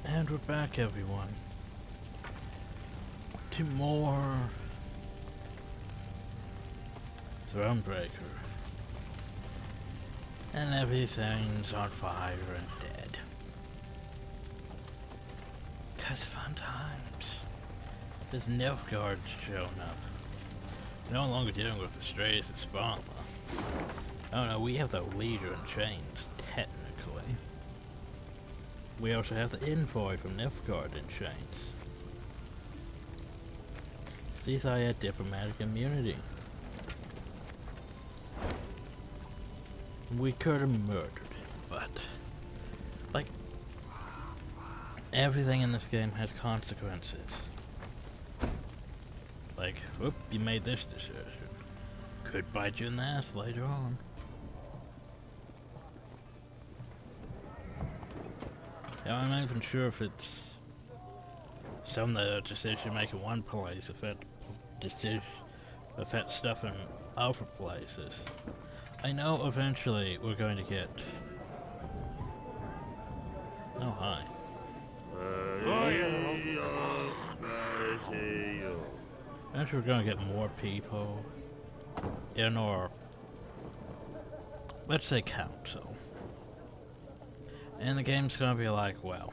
And we're back, everyone, to more Thronebreaker. And everything's on fire and dead. 'Cause fun times. This Nilfgaard's shown up. We're no longer dealing with the strays at spawn. Oh no, we have the leader in chains, technically. We also have the envoy from Nilfgaard in chains. See, I had diplomatic immunity. We could have murdered him, but like everything in this game has consequences. Like, whoop, you made this decision. Could bite you in the ass later on. Yeah, I'm not even sure if it's some of the decisions you make in one place affect stuff in other places. I know eventually we're going to get... Oh, hi. Eventually we're going to get more people in our, let's say, council. And the game's going to be like, well,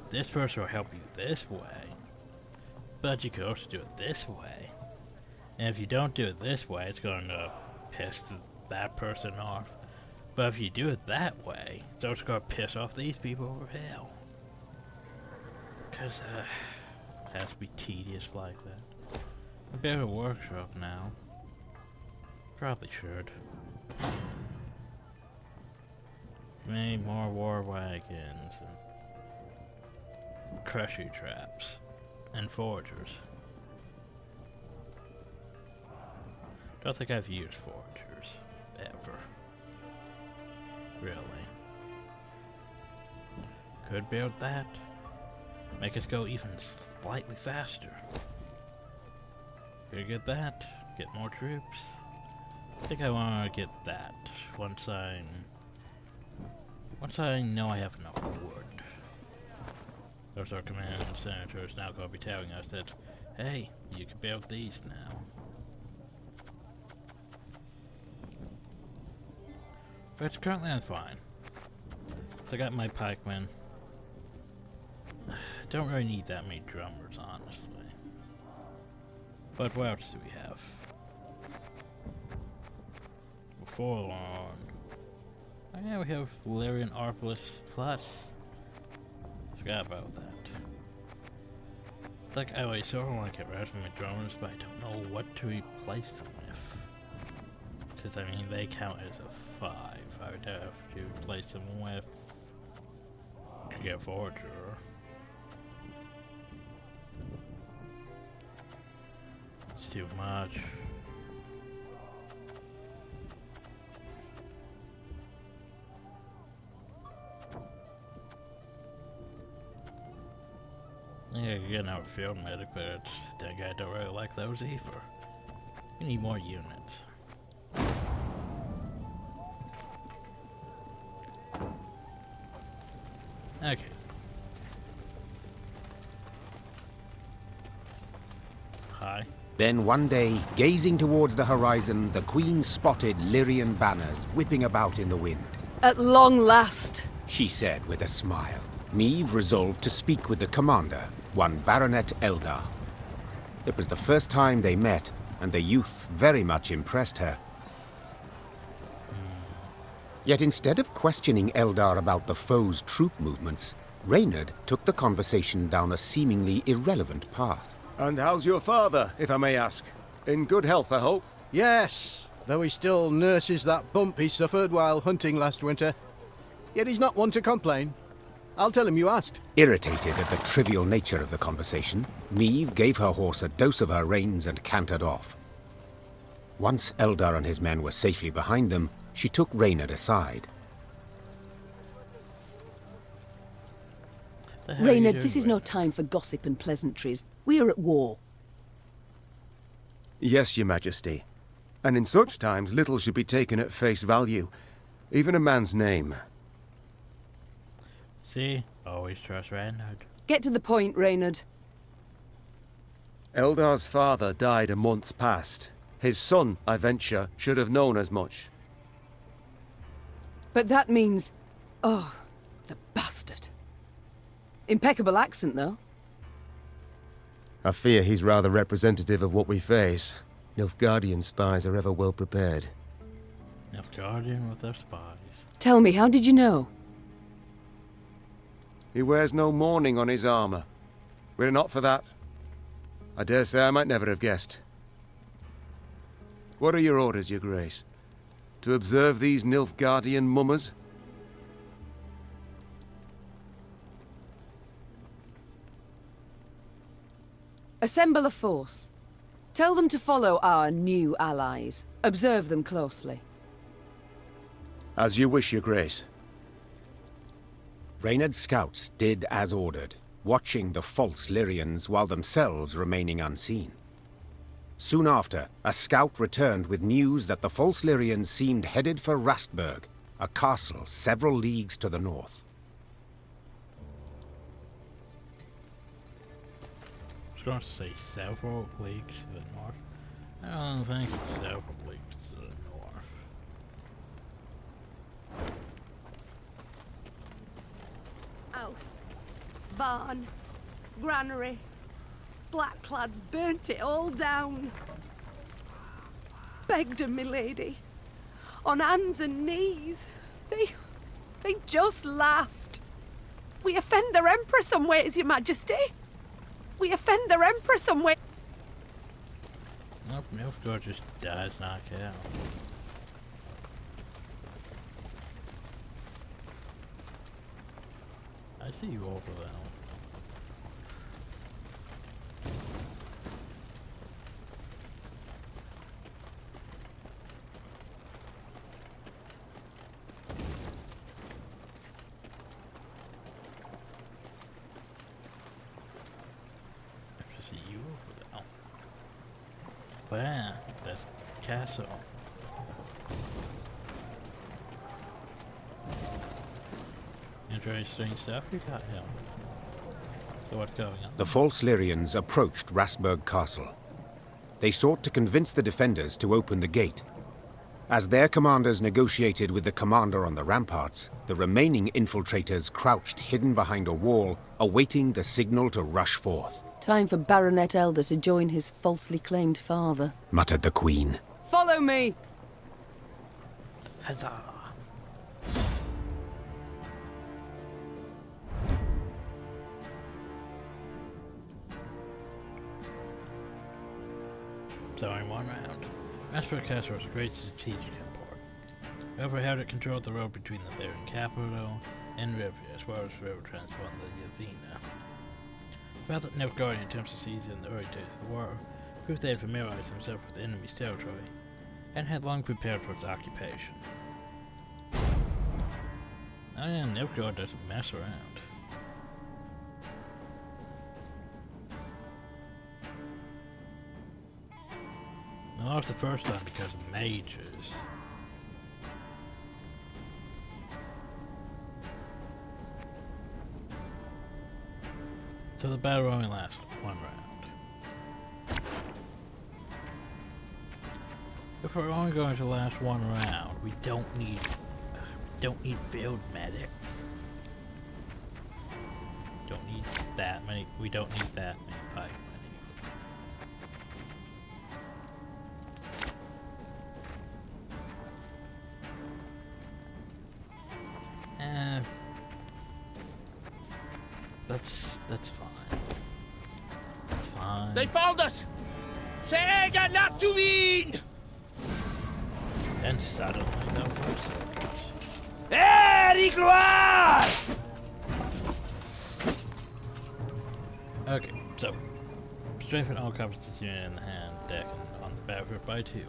this person will help you this way, but you could also do it this way. And if you don't do it this way, it's going to piss that person off. But if you do it that way, it's also going to piss off these people over here. Because, it has to be tedious like that. A bit of a workshop now. Probably should. Maybe more war wagons, and crushy traps, and forgers. Don't think I've used forgers, ever. Really. Could build that. Make us go even slightly faster. Could get that. Get more troops. I think I want to get that once I know I have enough wood. Those our command senator is now going to be telling us that, hey, you can build these now. But it's currently on fine. So I got my pikemen. Don't really need that many drummers, honestly. But what else do we have? Forlorn. Oh yeah, we have Valerian Arbalest Plus. Forgot about that. It's like, I always sort of want to get rid of my drummers, but I don't know what to replace them with. Because, I mean, they count as a 5. I would have to replace them with... to get Forger. It's too much. Yeah, you get our field medic, but that guy don't really like those either. You need more units. Okay. Hi. Then one day, gazing towards the horizon, the Queen spotted Lyrian banners whipping about in the wind. At long last, She said with a smile. Neve resolved to speak with the commander, one Baronet Eldar. It was the first time they met, and the youth very much impressed her. Yet instead of questioning Eldar about the foe's troop movements, Reynard took the conversation down a seemingly irrelevant path. And how's your father, if I may ask? In good health, I hope? Yes, though he still nurses that bump he suffered while hunting last winter. Yet he's not one to complain. I'll tell him you asked. Irritated at the trivial nature of the conversation, Neve gave her horse a dose of her reins and cantered off. Once Eldar and his men were safely behind them, she took Reynard aside. Reynard, this is no time for gossip and pleasantries. We are at war. Yes, Your Majesty. And in such times, little should be taken at face value. Even a man's name. See? Always trust Reynard. Get to the point, Reynard. Eldar's father died a month past. His son, I venture, should have known as much. But that means... Oh, the bastard. Impeccable accent, though. I fear he's rather representative of what we face. Nilfgaardian spies are ever well prepared. Nilfgaardian with their spies. Tell me, how did you know? He wears no mourning on his armor. Were it not for that, I dare say I might never have guessed. What are your orders, your grace? To observe these Nilfgaardian mummers? Assemble a force. Tell them to follow our new allies. Observe them closely. As you wish, your grace. Reynard's scouts did as ordered, watching the false Lyrians while themselves remaining unseen. Soon after, a scout returned with news that the false Lyrians seemed headed for Rastburg, a castle several leagues to the north. I was going to say several leagues to the north. I don't think it's several leagues to the north. House, barn, granary, blackclads burnt it all down. Begged 'em, my lady, on hands and knees. They just laughed. We offend their emperor some ways, your majesty. We offend their emperor some way. Nope, Nilfgaard just dies knocked out. I see you over there. I see you over there. Wow, that's castle. Interesting stuff you got here. So what's going on? The false Lyrians approached Rastburg Castle. They sought to convince the defenders to open the gate. As their commanders negotiated with the commander on the ramparts, the remaining infiltrators crouched hidden behind a wall, awaiting the signal to rush forth. Time for Baronet Elder to join his falsely claimed father. Muttered the Queen. Follow me! Huzzah! So in one round, Rastburg Castle was a great strategic import. Whoever held it controlled the road between the Baron capital and river, as well as river transport in the Yavina. The fact that Nilfgaardian attempts to seize it in the early days of the war proved they had familiarized themselves with the enemy's territory and had long prepared for its occupation. Oh yeah, Nilfgaard doesn't mess around. I lost the first time because of mages. So the battle only lasts one round. If we're only going to last one round, we don't need field medics. Don't need that many. We don't need that many pikemen. That's fine. That's fine. They found us! Säga not to win! And suddenly no more soldiers. Eric Loire! Okay, so strengthen all competency unit in the hand, deck, and on the battlefield by 2.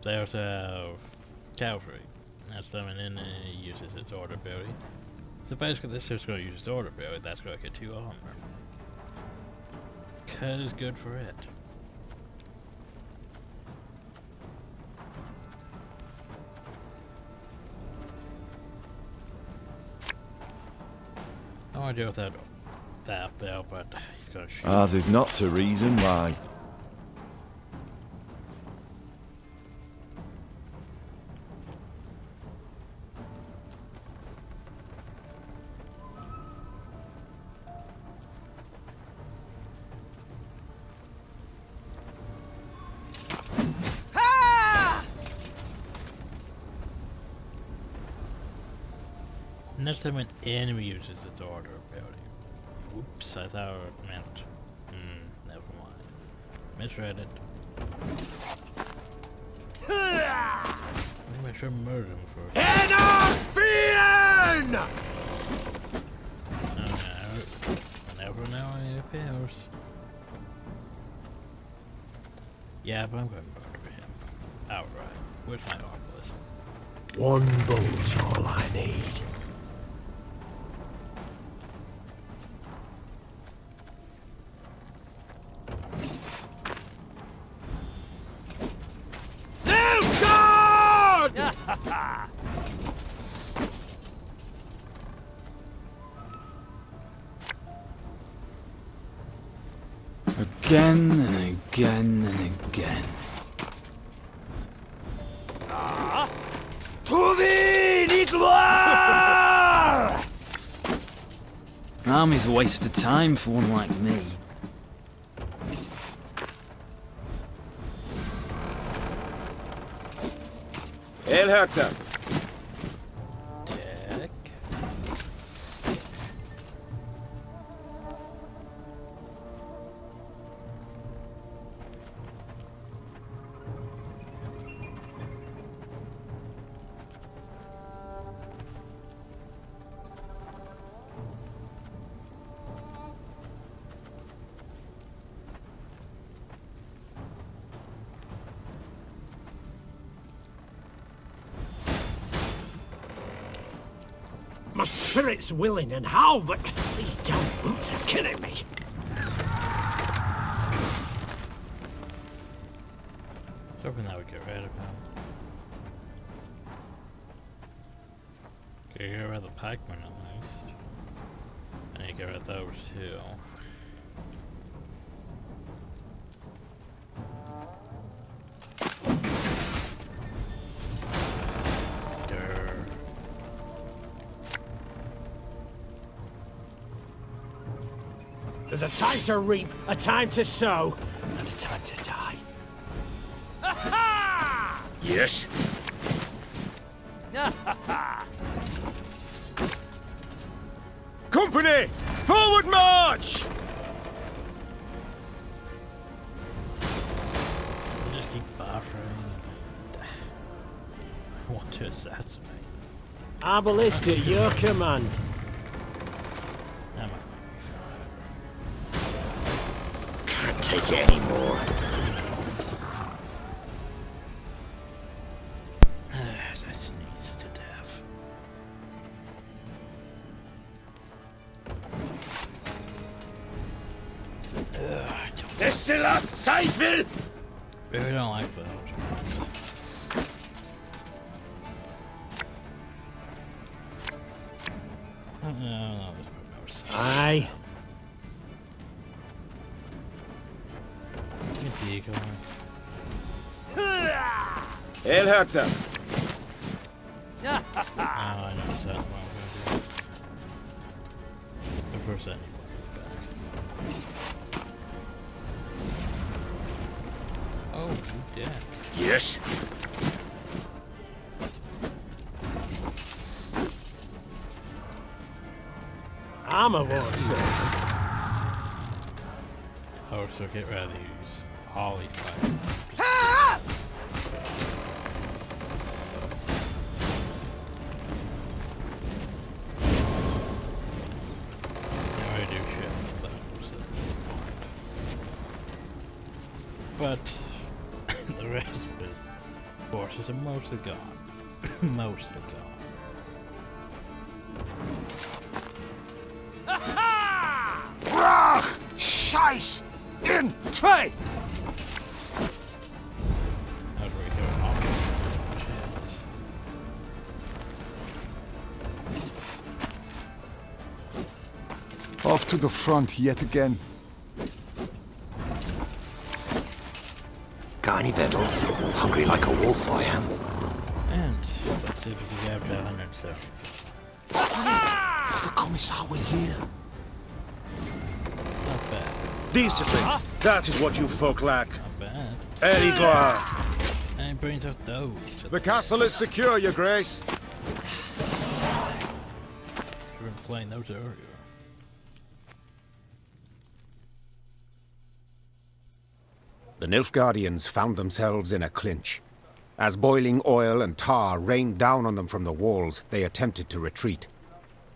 They also have cavalry. That's coming in and it uses its order ability. So basically this is going to use its order ability, that's going to get 2 armor. Cause good for it. want to do without that though, but he's gonna shoot. Ours is not to reason why. Next time an enemy uses its order ability. Oops, I thought it meant. Never mind. Misread it. Maybe I should murder him first. Enerfian! I never know any appears. Yeah, but I'm going to murder him. Outright. Where's my arbalist? One bullet's all I need. Again and again and again. Army's a waste of time for one like me. Elherter. Tech. My spirit's willing and how, but these damn boots are killing me. Hoping that would get rid of him. Okay, get rid of the pikemen at least. And you get rid of those too. There's a time to reap, a time to sow, and a time to die. Yes. Company, forward march! Just keep buffering. I want to assassinate. Arbalist at your command. That might make me feel Can't take it anymore. as I sneeze to death. Destillat Seifel! Really don't like those. No, there's no Aye. decoy. Elherter. Oh, I know exactly what I'm gonna do. The first anybody back. Oh, you dead. Yes. Armor won't save. Oh, so get rid of these. All these fighters. Now I do shit with those at this point. But the rest of his forces are mostly gone. Mostly gone. Brach! Scheiß! In zwei! How do we go off? Off to the front yet again. Got any victuals? Hungry like a wolf, I am. And let's see if we can get up to 100, so. The Commissar will hear. Not bad. Discipline. That is what you folk lack. Not bad. Very good. And he brings out those. The castle is secure, Your Grace. We've been playing those earlier. The Nilfgaardians found themselves in a clinch. As boiling oil and tar rained down on them from the walls, they attempted to retreat.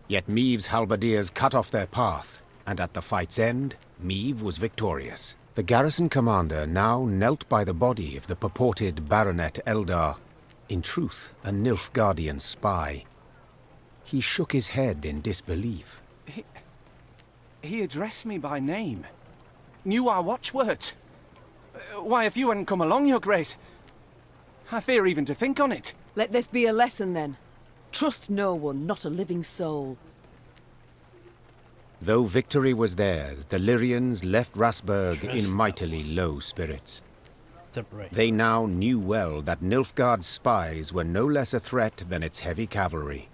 Yet Meave's halberdiers cut off their path, and at the fight's end, Meave was victorious. The garrison commander now knelt by the body of the purported Baronet Eldar, in truth a Nilfgaardian spy. He shook his head in disbelief. He addressed me by name. Knew our watchwords. Why, if you hadn't come along, Your Grace, I fear even to think on it. Let this be a lesson, then. Trust no one, not a living soul. Though victory was theirs, the Lyrians left Rasburg in mightily low spirits. They now knew well that Nilfgaard's spies were no less a threat than its heavy cavalry,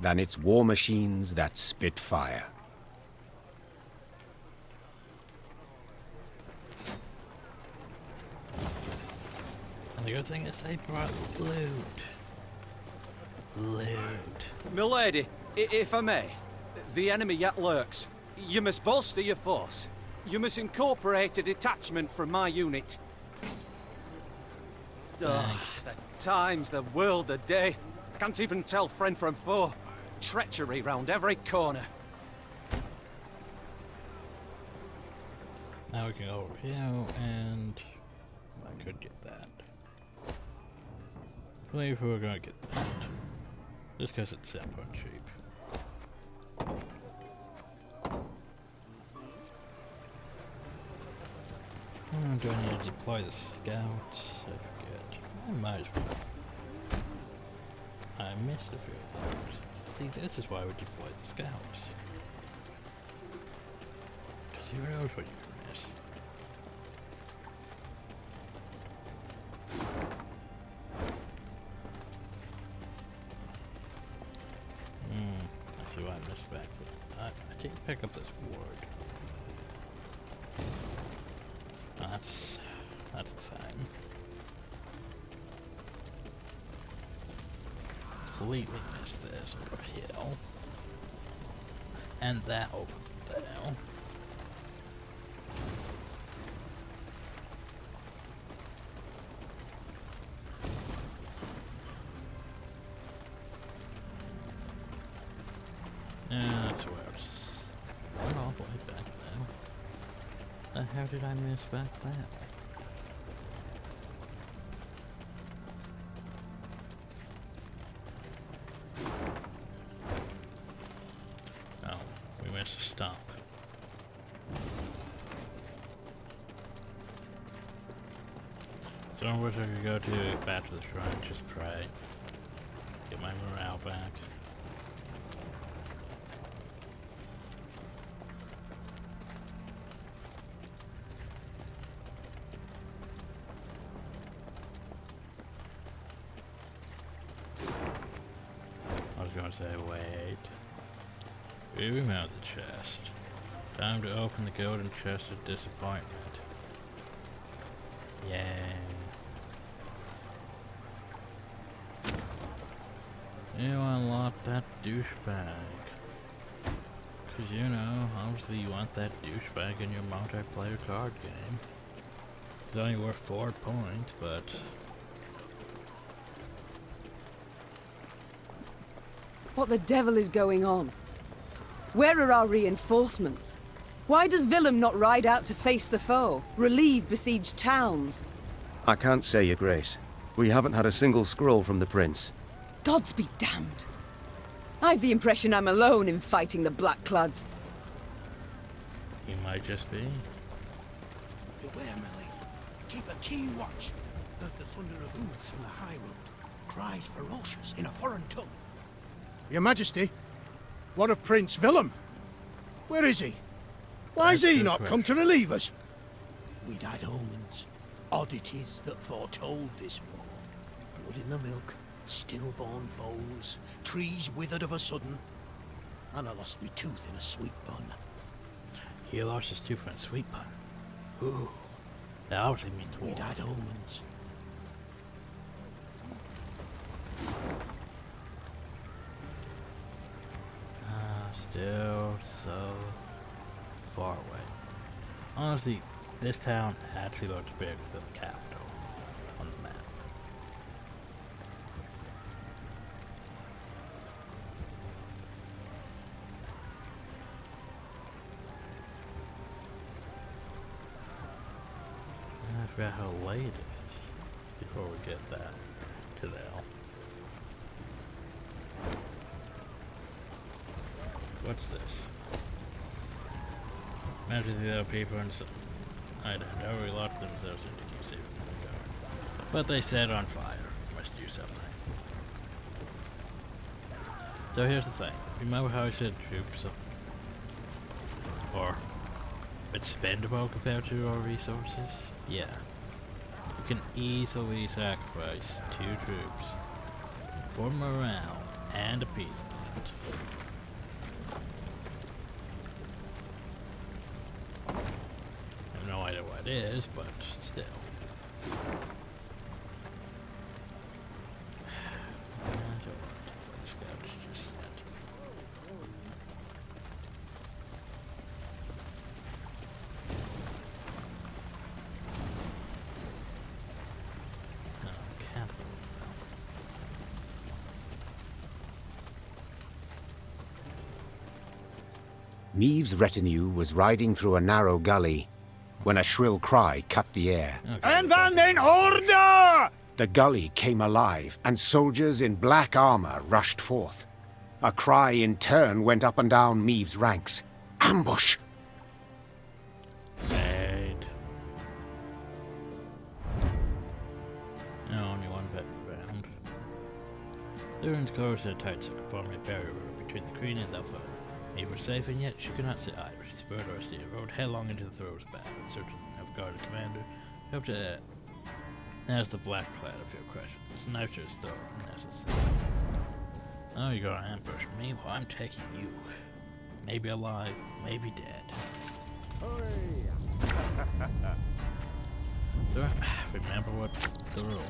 than its war machines that spit fire. And the good thing is they brought loot. Milady, if I may, the enemy yet lurks. You must bolster your force. You must incorporate a detachment from my unit. The times, the world, the day. Can't even tell friend from foe. Treachery round every corner. Now we can go over here, and I could get that. I believe we're gonna get that. Just because it's simple and cheap. Do I need to deploy the scouts? I forget. I might as well. I missed a few things. See, this is why we deploy the scouts. Because who knows what you can miss. I see why I missed back. But I didn't pick up this ward. That's a thing. Completely missed this over here. And that over there. Yeah, that's where I went all the way back there. How did I miss back there? Oh, we missed a stop. So I wish I could go back to the shrine, just pray. Get my morale back. Say, wait. We remount the chest. Time to open the golden chest of disappointment. Yay. You unlock that douchebag. Cause you know, obviously you want that douchebag in your multiplayer card game. It's only worth 4 points, but What the devil is going on? Where are our reinforcements? Why does Willem not ride out to face the foe, relieve besieged towns? I can't say, Your Grace. We haven't had a single scroll from the Prince. Gods be damned. I've the impression I'm alone in fighting the Blackclads. you might just be. Beware, Millie. Keep a keen watch. Heard the thunder of hooves from the high road. Cries ferocious in a foreign tongue. Your Majesty, what of Prince Willem? Where is he? Why's That's he good not question. come to relieve us? We'd had omens, oddities that foretold this war. Blood in the milk, stillborn foals, trees withered of a sudden, and I lost me tooth in a sweet bun. He lost his tooth in a sweet bun. Ooh. That obviously means war. We'd had omens. Still so far away. Honestly, this town actually looks bigger than the capital on the map. I forgot how late it is before we get that to the L. What's this? Imagine the other people and so I don't know, we locked themselves into keep saving the guard. But they set on fire. Must do something. So here's the thing. Remember how I said troops are expendable compared to our resources? Yeah. You can easily sacrifice 2 troops for morale and a peace land. I have no idea what it is, but still. I don't want to play scouts just yet. No, can't. Neve's retinue was riding through a narrow gully when a shrill cry cut the air. Anfang den Order! The gully came alive, and soldiers in black armor rushed forth. A cry in turn went up and down Neve's ranks. Ambush! Bad. No, only one pet found. The ruins closed in a tight circle, forming a barrier between the Queen and Delphi. Eve was safe, and yet she could not sit idle. She spurred her steed, rode headlong into the throes of battle, in search of guarded commander. Hoped to as the black-clad of your question, sniped his throat if necessary. Oh, you're gonna ambush me? Well, I'm taking you. Maybe alive, maybe dead. So, remember what the rule.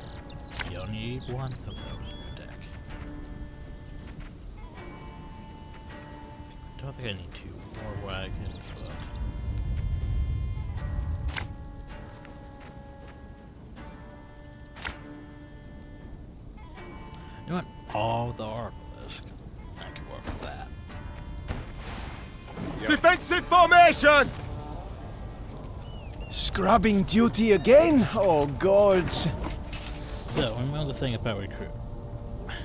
You only need one of those in your deck. I don't think I need 2 more wagons, but... You want all the Arbalest? I can work with that. Defensive formation! Scrubbing duty again? Oh, gods. So, remember the thing about recruit.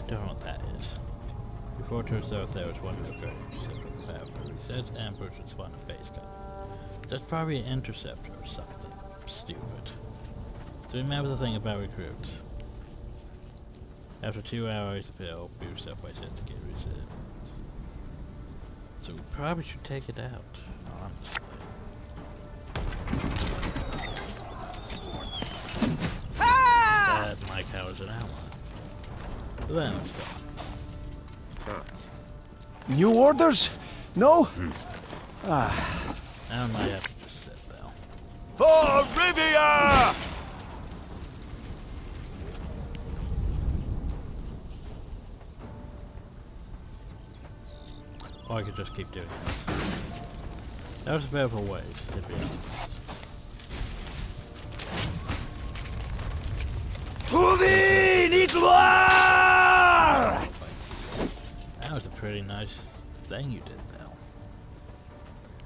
Don't know what that is. Before to south there was one of the great interceptor power. He said ambush would spawn a base gun. That's probably an interceptor or something stupid. So remember the thing about recruits. After 2 hours of hell, boost up by sets to get resistance. So we probably should take it out, honestly. That Mike Howard's an ally. So then let's go. New orders? No? I might have to just sit though. For Rivia! Or I could just keep doing this. That was a bit of a waste, to be honest. To thee, Nigloire! That was a pretty nice thing you did, though.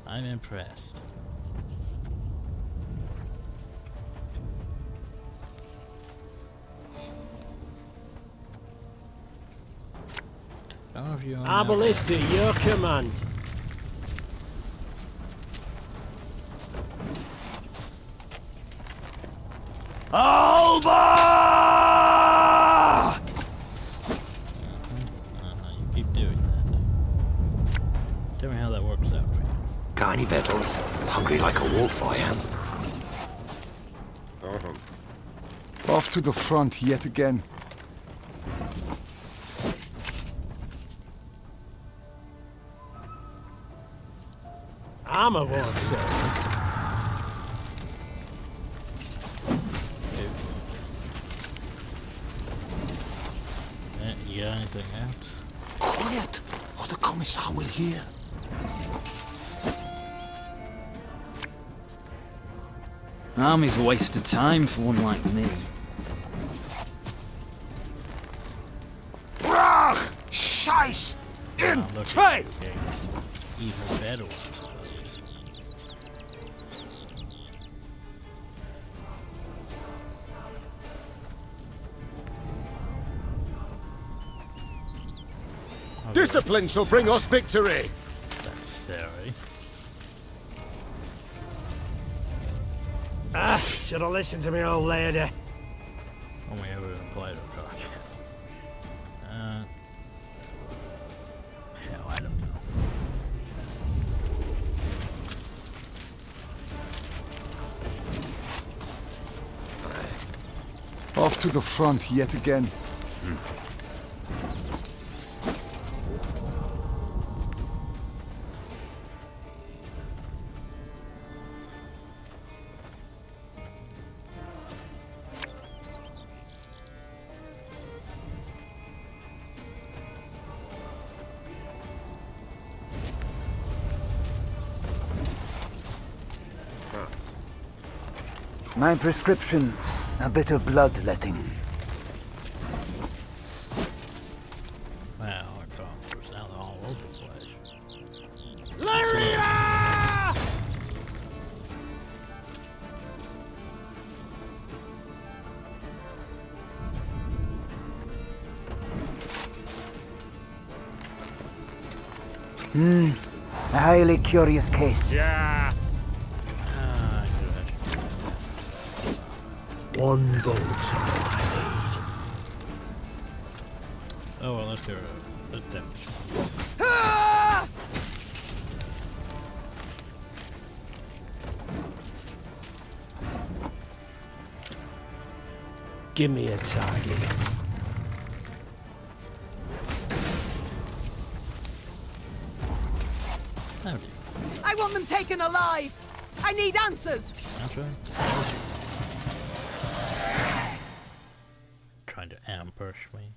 I'm impressed. I don't know if you Arbalest at your command. Alba! You keep doing that. Tell me how that works out for you. any victuals? Hungry like a wolf, I am. Off to the front yet again. Armor won't serve. You got anything else? Quiet, or the Commissar will hear. Army's a waste of time for one like me. Rach! Scheiß! In Trade! Even better ones, Discipline shall bring us victory! That's scary. Ah, should have listened to me old lady. Only ever been played or talk. Hell, I don't know. Off to the front yet again. My prescription, a bit of bloodletting. Well, our doctors now they're all over the place. Lyria! A highly curious case. Yeah. One bolt I need. Oh well, let's go. Let's damage. Give me a target. I want them taken alive! I need answers! That's right. Trying to ambush me.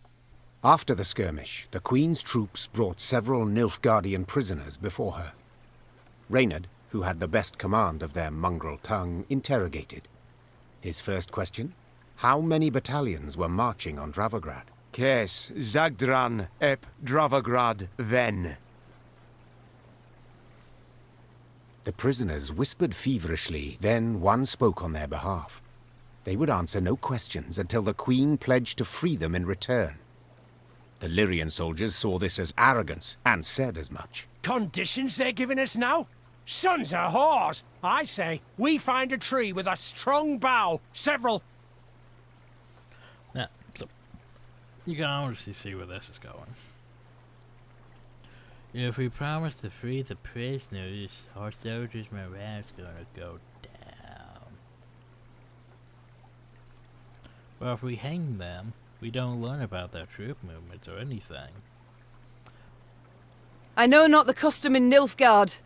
After the skirmish, the Queen's troops brought several Nilfgaardian prisoners before her. Reynard, who had the best command of their mongrel tongue, interrogated. His first question? How many battalions were marching on Dravograd? Kes, Zagdran, Ep, Dravograd, Ven. The prisoners whispered feverishly, then one spoke on their behalf. They would answer no questions until the Queen pledged to free them in return. The Lyrian soldiers saw this as arrogance and said as much. Conditions they're giving us now? Sons of whores! I say, we find a tree with a strong bough, several... Yeah, so you can honestly see where this is going. If we promise to free the prisoners, our soldiers' morale's gonna go down. Well, if we hang them, we don't learn about their troop movements or anything. I know not the custom in Nilfgaard,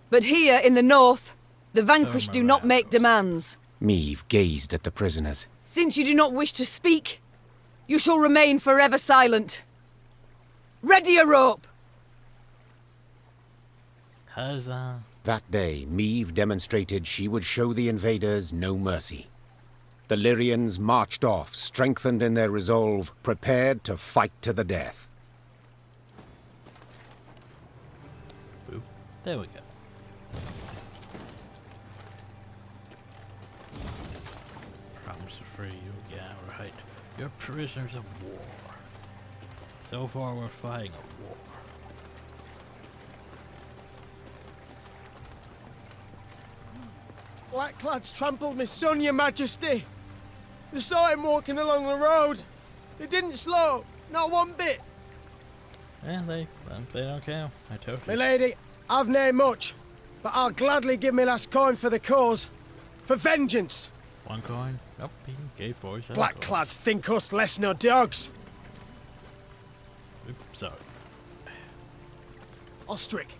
but here in the north, the vanquished do not make demands. Meve gazed at the prisoners. Since you do not wish to speak, you shall remain forever silent. Ready a rope! Huzzah. That day, Meve demonstrated she would show the invaders no mercy. The Lyrians marched off, strengthened in their resolve, prepared to fight to the death. Boop. There we go. Promise to free you, yeah, right. You're prisoners of war. So far, we're fighting a war. Blackclads trampled my son, your majesty. They saw him walking along the road. They didn't slow, not one bit. Yeah, they don't care. I told you. My lady, I've named much. but I'll gladly give me last coin for the cause. For vengeance! 1 coin? Oh, he gave 47 Blackclads think us less no dogs! Oops, sorry. Ostrich.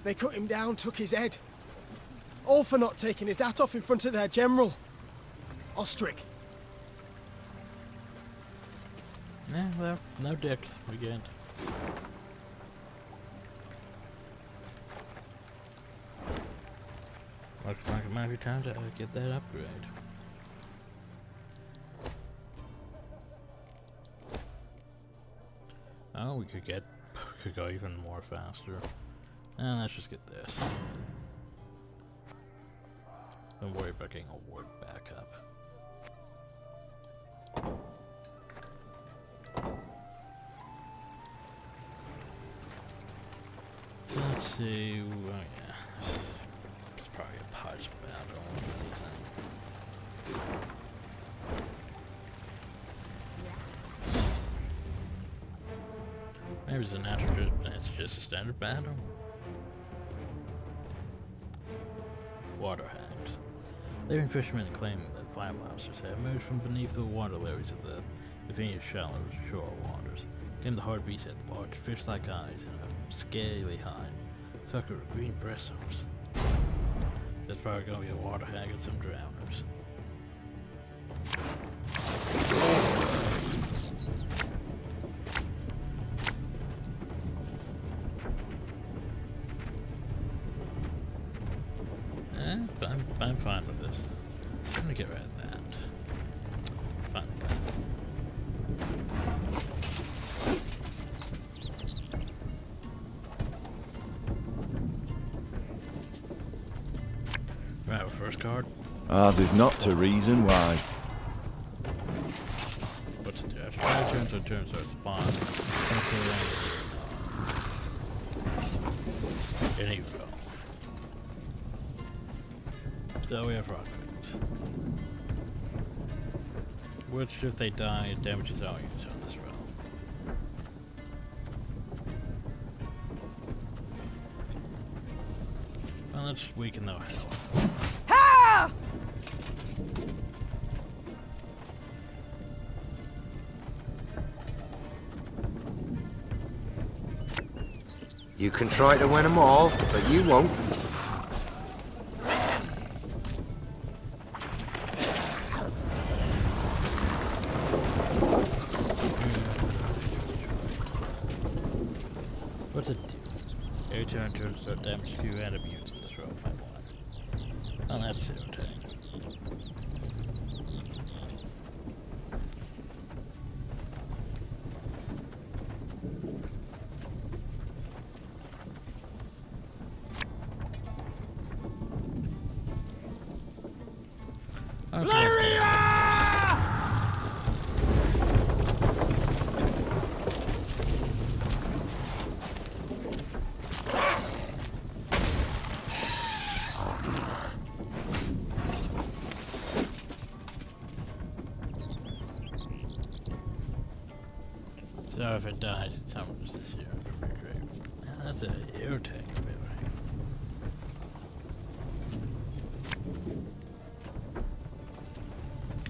They cut him down, took his head. All for not taking his hat off in front of their general. Ostrich. Yeah, well, no dicks. We get. Looks like it might be time to get that upgrade. Oh, we could go even more faster. Let's just get this. Don't worry about getting a ward back up. Let's see. Oh yeah, it's probably a pudge battle. Maybe it's a natural. It's just a standard battle. Water hags. Living fishermen claim that fire monsters have emerged from beneath the water lilies of the convenient shallow shore waters. Claim the hard beast had large fish-like eyes and a scaly hide, sucker with green bristles. That's probably gonna be a water hag and some drowners. I'm fine with this. I'm gonna get rid of that. Fine with that. Right, our first card. Ours is not to reason why. What's it do? After 5 turns, our turn starts spawn. And here we go. So we have rock things. Which, if they die, it damages all units on this row. Well, let's weaken the hell. Ha! You can try to win them all, but you won't. What's it do? Every turn turns start damage to enemy units in this row by 1. Well, that's irritating. So if it dies, it summons this year from your grave. That's an irritating ability.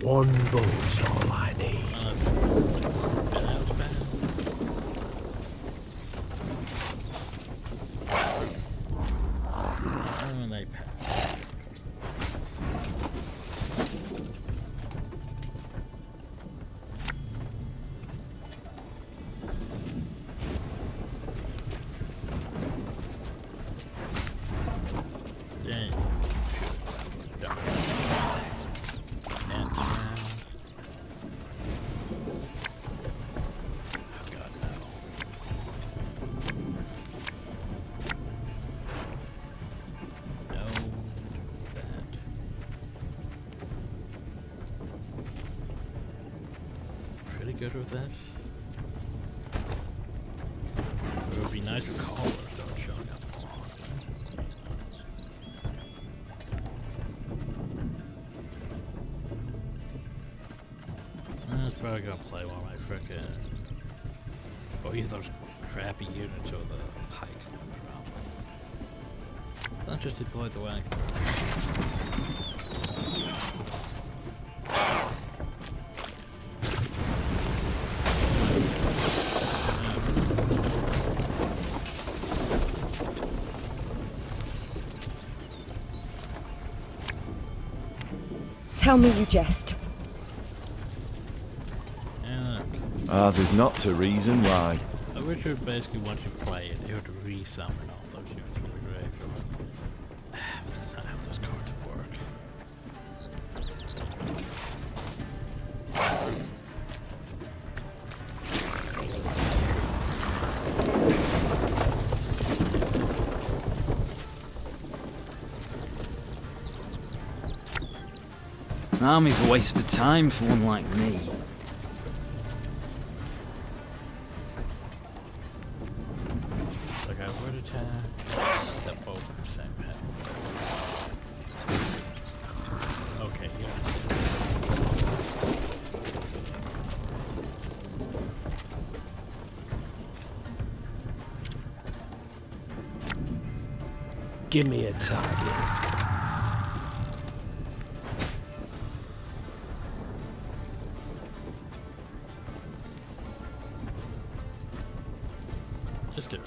One bullet's all I need. And they pass. Dang. Good with this. It would be nice if callers don't show up more often. That's probably gonna play one of my frickin'. Oh, use those crappy units or the pike comes around. Let's just deploy the wagon. Tell me you jest. Ours is not to reason why. The Witcher basically, once you play it, you have to re-summon all those units in the grave. But that's not how those cards work. An army's a waste of time for one like me. Like I would attack, step over the same path. Okay, yeah. Give me a target. Just do it.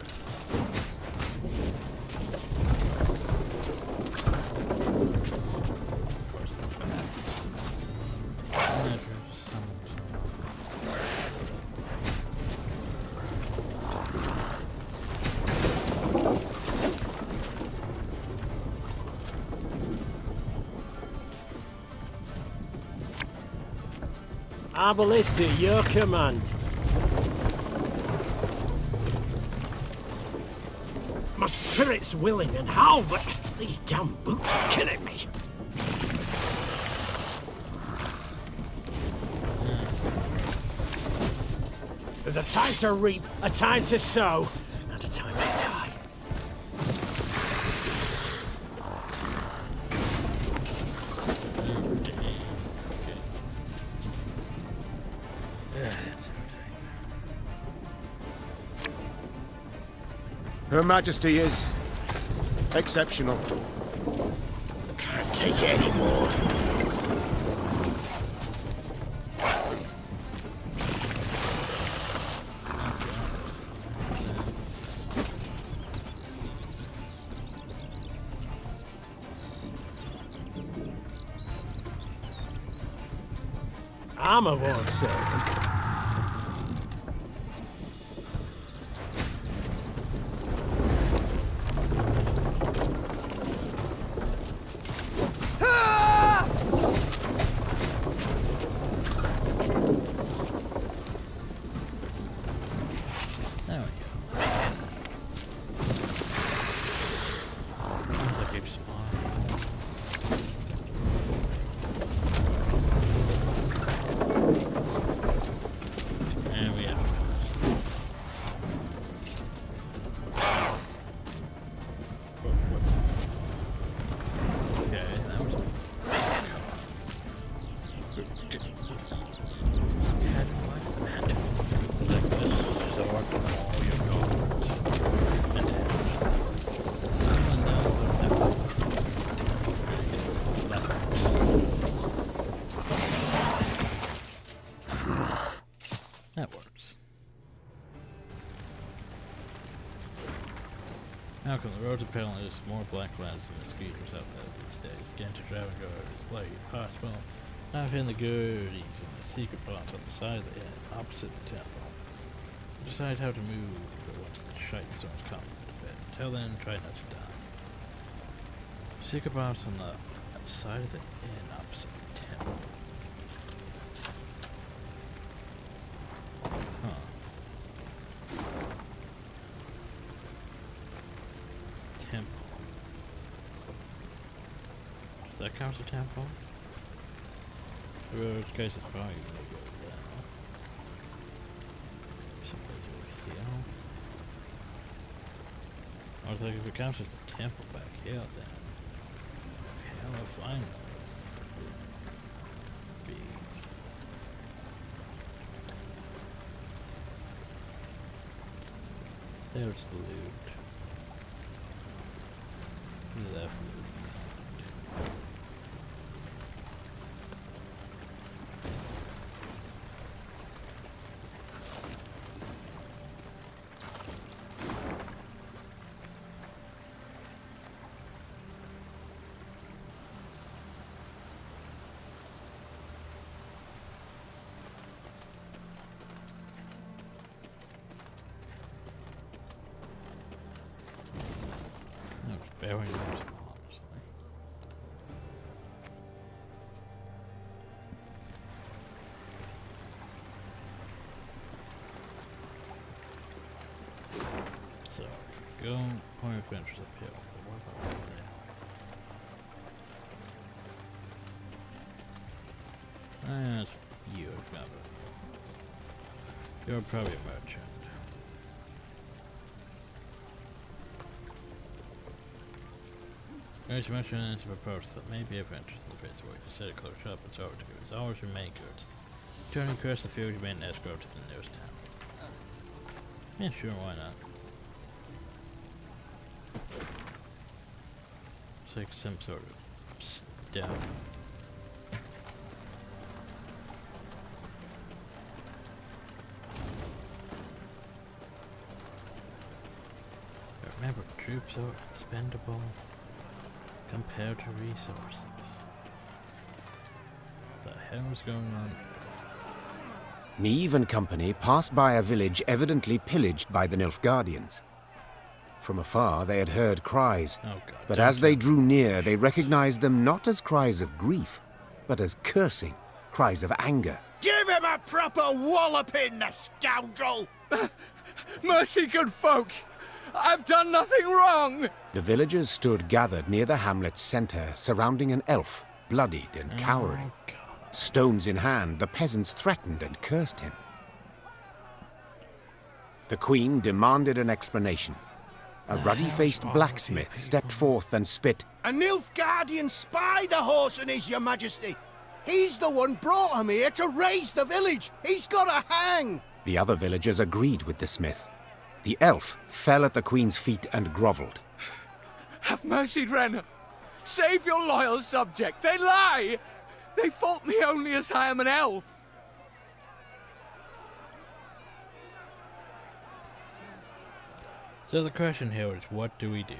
Our ballista, your command. My spirit's willing and how, but these damn boots are killing me. There's a time to reap, a time to sow, and a time to die. Her Majesty is exceptional. Can't take it anymore. Armor won't save them. Malcolm, the roads apparently there's more black lads than mosquitoes out there these days. Getting to travel is like possible. I've hidden the goodies in the secret plots on the side of the inn, opposite the temple. Decide how to move once the shite storms come to bed. Until then, try not to die. Secret plots on the side of the inn, opposite the temple. Temple. Does that count as a temple? The road case is probably gonna go down. Someplace over here. I was like, if it counts as the temple back here, then hell if I know. Be. There's the loot. Left. Very useful, honestly. So, go point of interest uphill. What about over there? That's you, got it. You're probably a merchant. There's much evidence of approach that may be of interest in the face where you set it close up and so to is always remain goods. Turning across the field, you made an escort to the nearest town. Yeah, sure, why not? It's like some sort of stone. Remember, troops are expendable compared to resources. What the hell is going on? Niamh and company passed by a village evidently pillaged by the Nilfgaardians. From afar they had heard cries, but as they drew near they recognized them not as cries of grief, but as cursing, cries of anger. Give him a proper walloping, the scoundrel! Mercy, good folk! I've done nothing wrong! The villagers stood gathered near the hamlet's center, surrounding an elf, bloodied and cowering. Stones in hand, the peasants threatened and cursed him. The queen demanded an explanation. A ruddy-faced blacksmith stepped forth and spit. A Nilfgaardian spy the horse is, your majesty. He's the one brought him here to raise the village. He's got to hang. The other villagers agreed with the smith. The elf fell at the queen's feet and grovelled. Have mercy, Ren. Save your loyal subject. They lie. They fault me only as I am an elf. So the question here is, what do we do?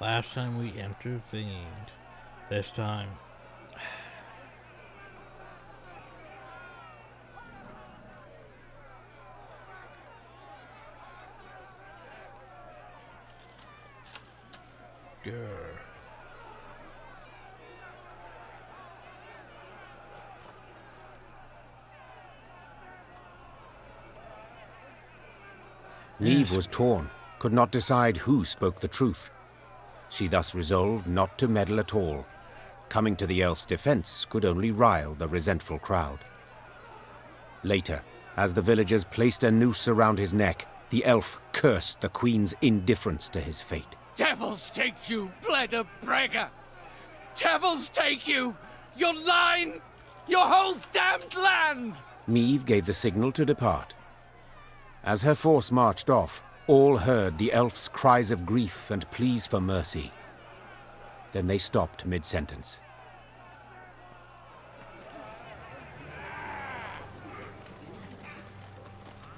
Last time we intervened. This time... Grr. Niamh was torn, could not decide who spoke the truth. She thus resolved not to meddle at all. Coming to the elf's defense could only rile the resentful crowd. Later, as the villagers placed a noose around his neck, the elf cursed the queen's indifference to his fate. Devils take you, Thronebreaker! Devils take you! Your line! Your whole damned land! Niamh gave the signal to depart. As her force marched off, all heard the elf's cries of grief and pleas for mercy. Then they stopped mid-sentence.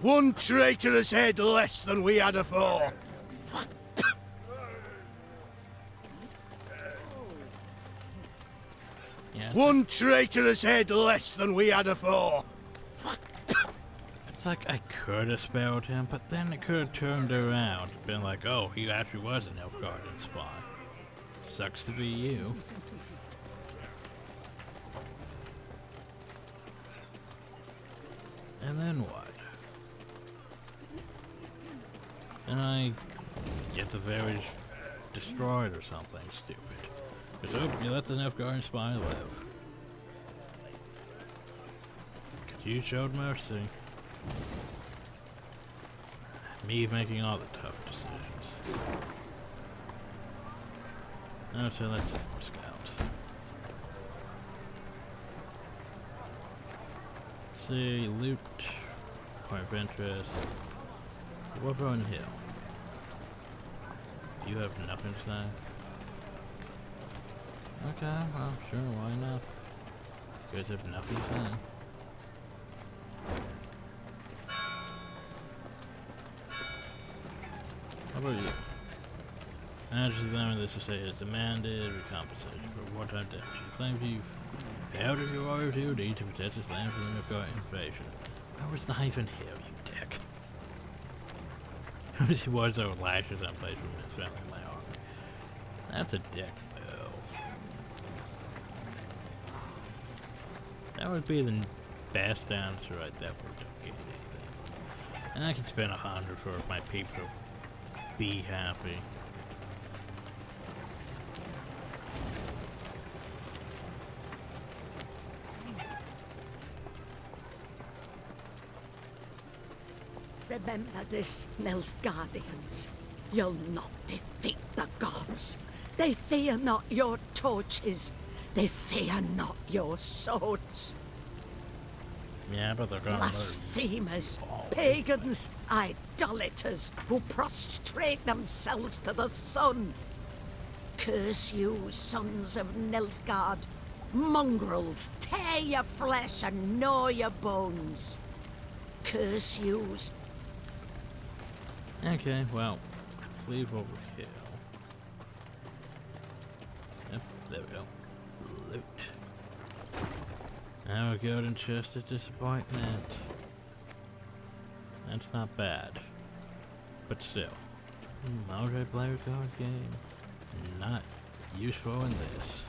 One traitorous head less than we had afore. Yeah. One traitorous head less than we had afore. It's like I could have spared him, but then it could have turned around and been like, oh, he actually was an Nilfgaardian spy. Sucks to be you. And then what? And I get the village destroyed or something stupid. Because, oh, you let the Nilfgaardian spy live. Because you showed mercy. Me making all the tough decisions. Oh, so let's scout. See, loot, point of interest. Woodburn Hill. You have nothing to say? Okay, well, sure, why not? You guys have nothing to say. How about you? Majesty Lemon, this estate has demanded recompensation for wartime damage. She claims you failed in your royal duty to protect this land from the invasion. Where was the hyphen here, you dick? He was over lashes on place from his family in my army. That's a dick move. That would be the best answer right there for getting anything. And I can spend 100 for my people to be happy. Remember this, Nilfgaardians. You'll not defeat the gods. They fear not your torches. They fear not your swords. Yeah, but they're gonna blasphemers, pagans, idolaters who prostrate themselves to the sun. Curse you, sons of Nilfgaard. Mongrels, tear your flesh and gnaw your bones. Curse you. Okay, well, leave over here. Yep, there we go. Loot. Now a golden chest of disappointment. That's not bad. But still. Multiplayer card game. Not useful in this.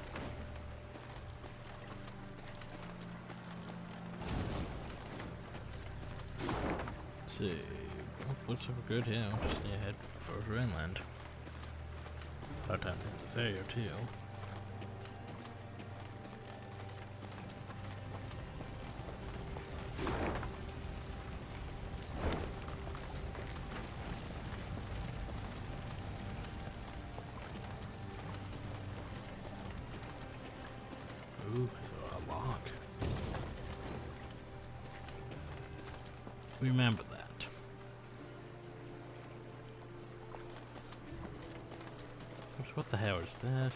Let's see. Looks like we're good here. Just head further inland. Our time to the failure too. Ooh, a lock. Remember that. What the hell is this?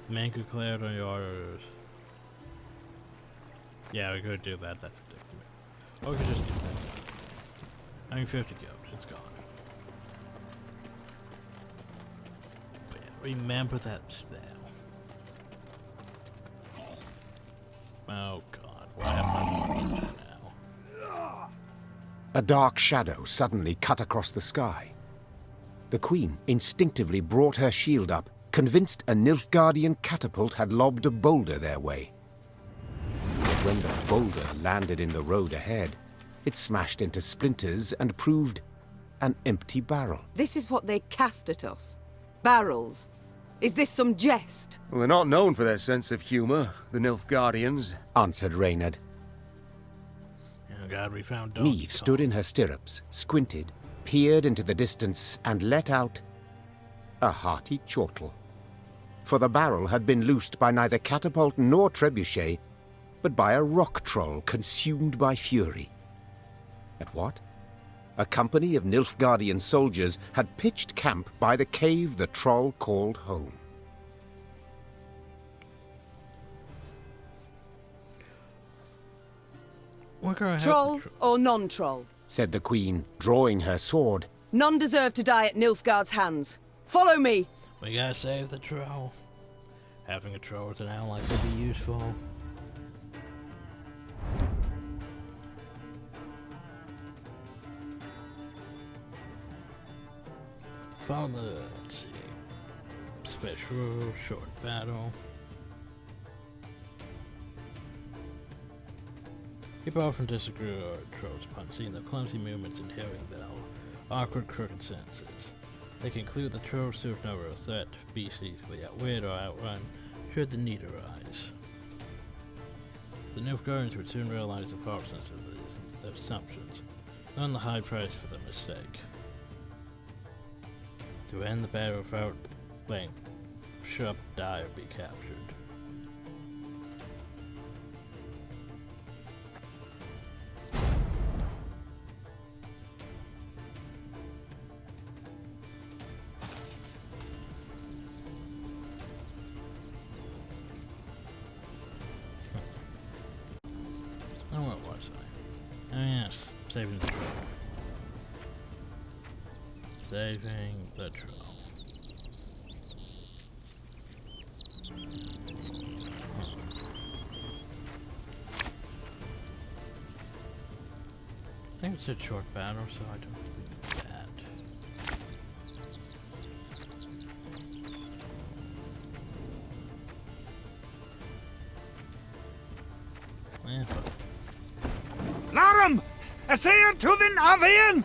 Mango cleared on your orders. Yeah, we could do that. That's ridiculous. Or we could just do that. I mean, 50 gold. It's gone. But yeah, remember that spell. Oh god, what happened now? A dark shadow suddenly cut across the sky. The Queen instinctively brought her shield up, convinced a Nilfgaardian catapult had lobbed a boulder their way. But when the boulder landed in the road ahead, it smashed into splinters and proved an empty barrel. This is what they cast at us. Barrels. Is this some jest? Well, they're not known for their sense of humor, the Nilfgaardians, answered Reynard. Oh God, we found Neve stood in her stirrups, squinted, peered into the distance, and let out a hearty chortle. For the barrel had been loosed by neither catapult nor trebuchet, but by a rock troll consumed by fury. At what? A company of Nilfgaardian soldiers had pitched camp by the cave the troll called home. Troll or non-troll? Said the Queen, drawing her sword. None deserve to die at Nilfgaard's hands. Follow me! We gotta save the troll. Having a troll as an ally could be useful. Follow, let's see. Special, short battle. People often disagree with trolls upon seeing the clumsy movements and hearing their awkward, crooked sentences. They conclude the trolls serve no real threat, be easily outwitted or outrun should the need arise. The Nilfgaardians would soon realize the falseness of these assumptions, knowing the high price for the mistake. To end the battle without letting Shrub die or be captured. Oh, what was I? Oh yes, saving the troll. Saving the troll. I think it's a short battle, so I don't think that. Yeah, but Larum! Essayr Tuvin Avian!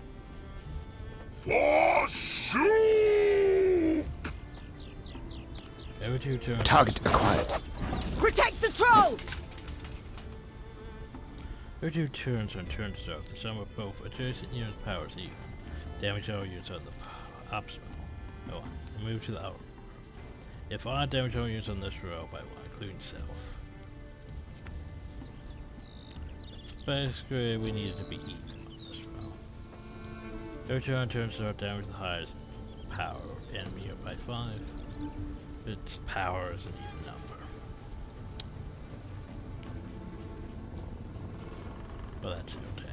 For soup! every 2 turns. Target acquired. Protect the troll! Every 2 turns on turn start, the sum of both adjacent units' powers even. Damage all units on the optional. Oh, move to the outer. If I damage all units on this row by 1, including self. Basically, we need it to be even on this row. Every turn start, damage the highest power enemy unit by 5. Its power is an even number. Well, that's no dang.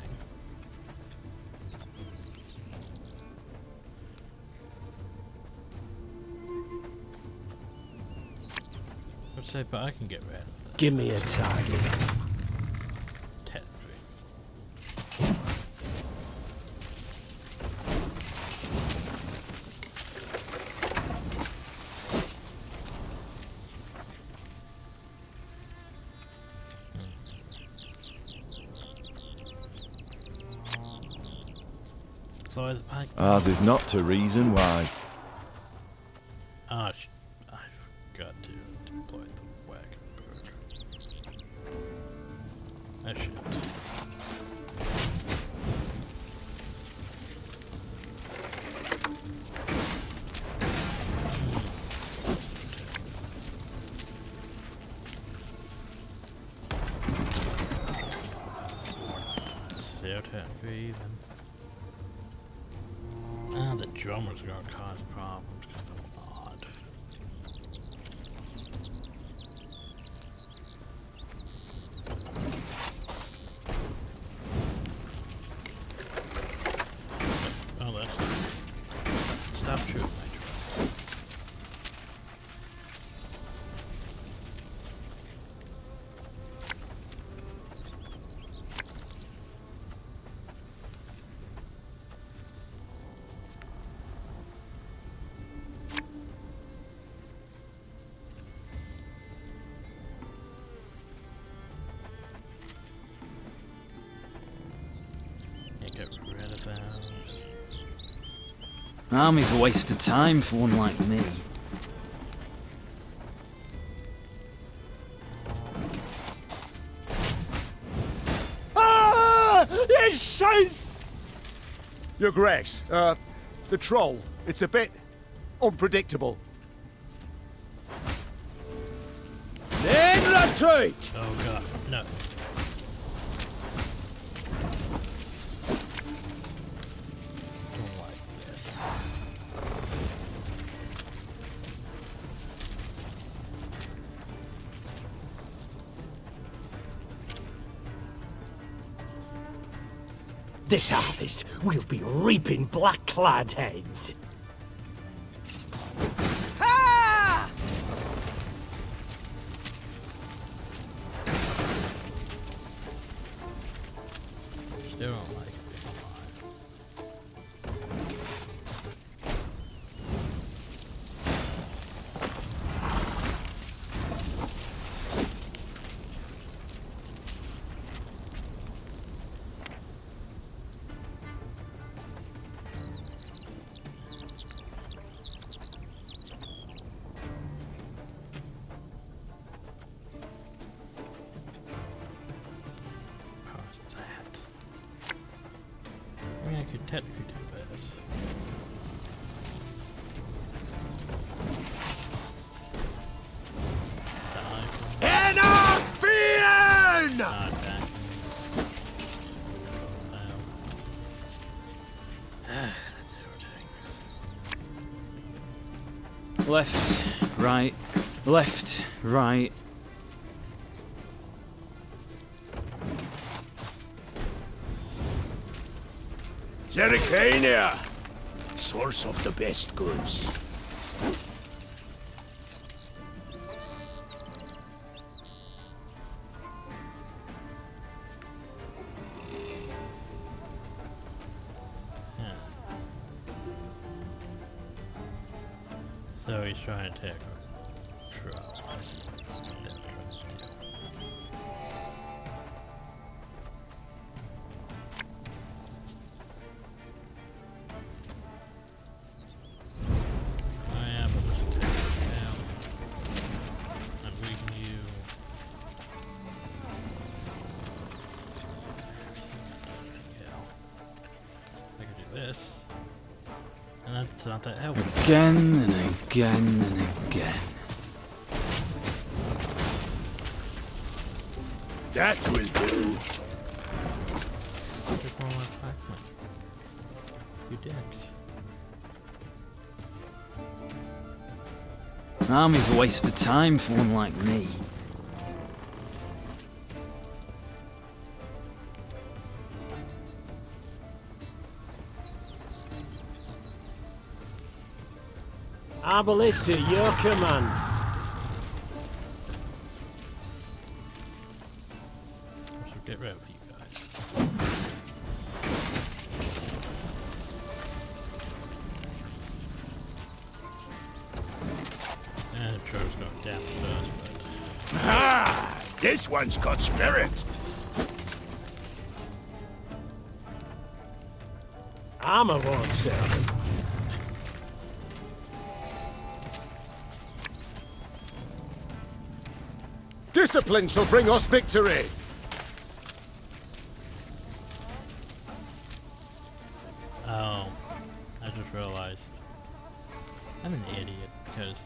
Let's say, but I can get rid of this. Give me a target. Ours is not to reason why. Ah, I forgot to deploy the wagon bird. I should. Stay out here even. Ah, the drummer's gonna cause problems because they're odd. Oh, that's... Stop shooting my drum. Get rid of those. Army's a waste of time for one like me. Ah! It's safe! Your Grace, the troll, it's a bit unpredictable. Then retreat! Oh god, no. This harvest, we'll be reaping black-clad heads. Ah! Still don't like it. can we do this? Enoch Fian! Left, right, left, right. Zericania, source of the best goods. So he's trying to take our truck. I see what he's trying to do. I am going to take it down. And weaken you. I can do this. And that's not that helpful. Again and again and again. That will do. Take one more pikeman. You dicks. An army's a waste of time for one like me. Our ballista, your command. I should get rid of you guys. And the truck's going down first, but... Ah, this one's got spirit. Armor won't serve. Discipline shall bring us victory! Oh, I just realized. I'm an idiot because...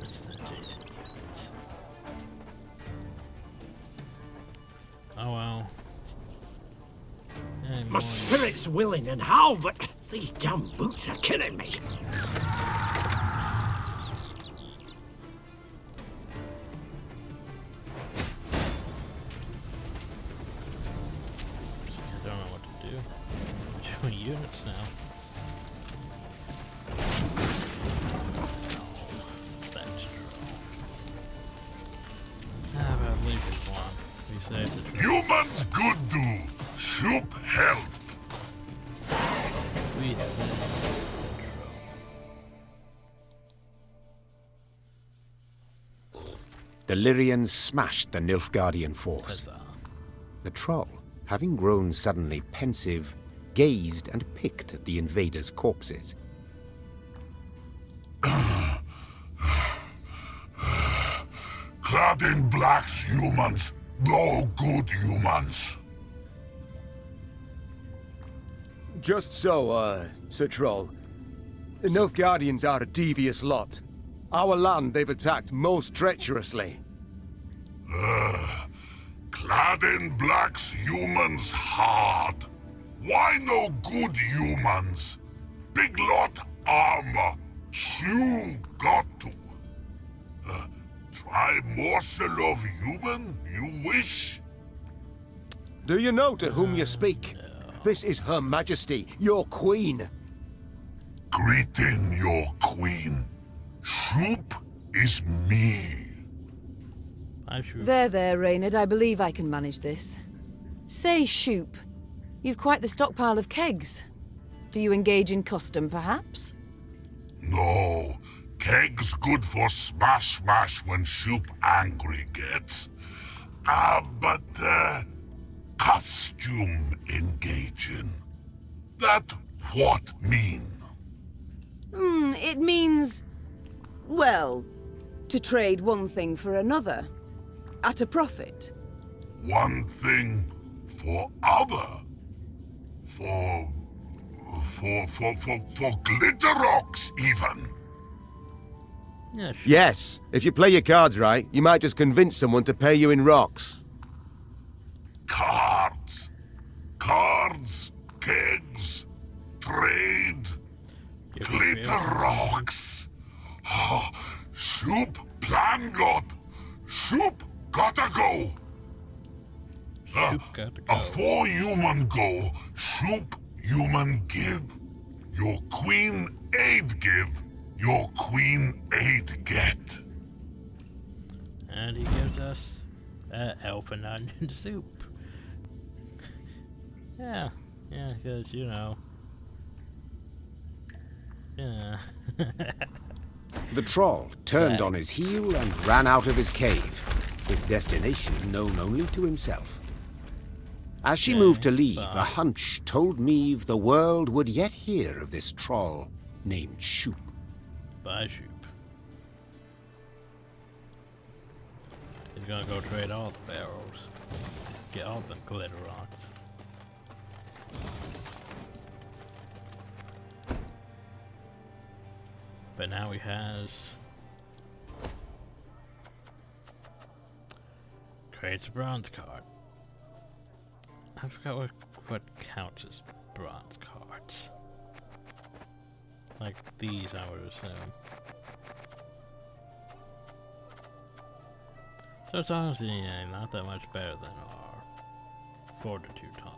It's the adjacent units. Oh well. Hey, My spirit's willing and how, but these damn boots are killing me. Units now. That's true. How about leaving one? We saved the trip. Humans good do. Shoop help. We saved the troll. The Lyrians smashed the Nilfgaardian force. Huzzah. The troll, having grown suddenly pensive, gazed and picked at the invaders' corpses. Clad in blacks humans, no good humans. Just so, Sir Troll. The Nilfgaardians are a devious lot. Our land they've attacked most treacherously. Clad in blacks humans hard. Why no good humans? Big lot armor. Shoe got to. Try morsel of human, you wish? Do you know to whom you speak? This is Her Majesty, your queen. Greeting your queen. Shoop is me. There, Reynard. I believe I can manage this. Say, Shoop, you've quite the stockpile of kegs. Do you engage in custom, perhaps? No. Kegs good for smash when Shoop angry gets. But costume engaging. That what mean? It means... well, to trade one thing for another. At a profit. one thing for other. For glitter rocks, even. Yeah, sure. Yes, if you play your cards right, you might just convince someone to pay you in rocks. Cards. Cards, kegs, trade, glitter rocks. Oh, Shoop plan got. Shoop gotta go. Afore human go, Shoop human give. Your queen aid give. Your queen aid get. And he gives us elf and onion soup. Yeah, because, you know. Yeah. The troll turned on his heel and ran out of his cave, his destination known only to himself. As she moved to leave, a hunch told Meve the world would yet hear of this troll named Shoop. Bye, Shoop. He's gonna go trade all the barrels. Get all the glitter rocks. But now he has... creates a bronze card. I forgot what counts as bronze cards. Like these, I would assume. So it's honestly not that much better than our Fortitude tonic.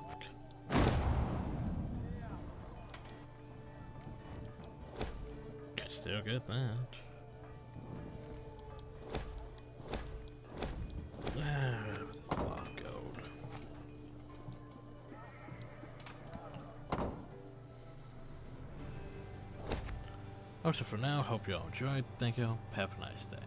Still get that. There's a lot of gold. Oh, so for now, hope you all enjoyed. Thank you all. Have a nice day.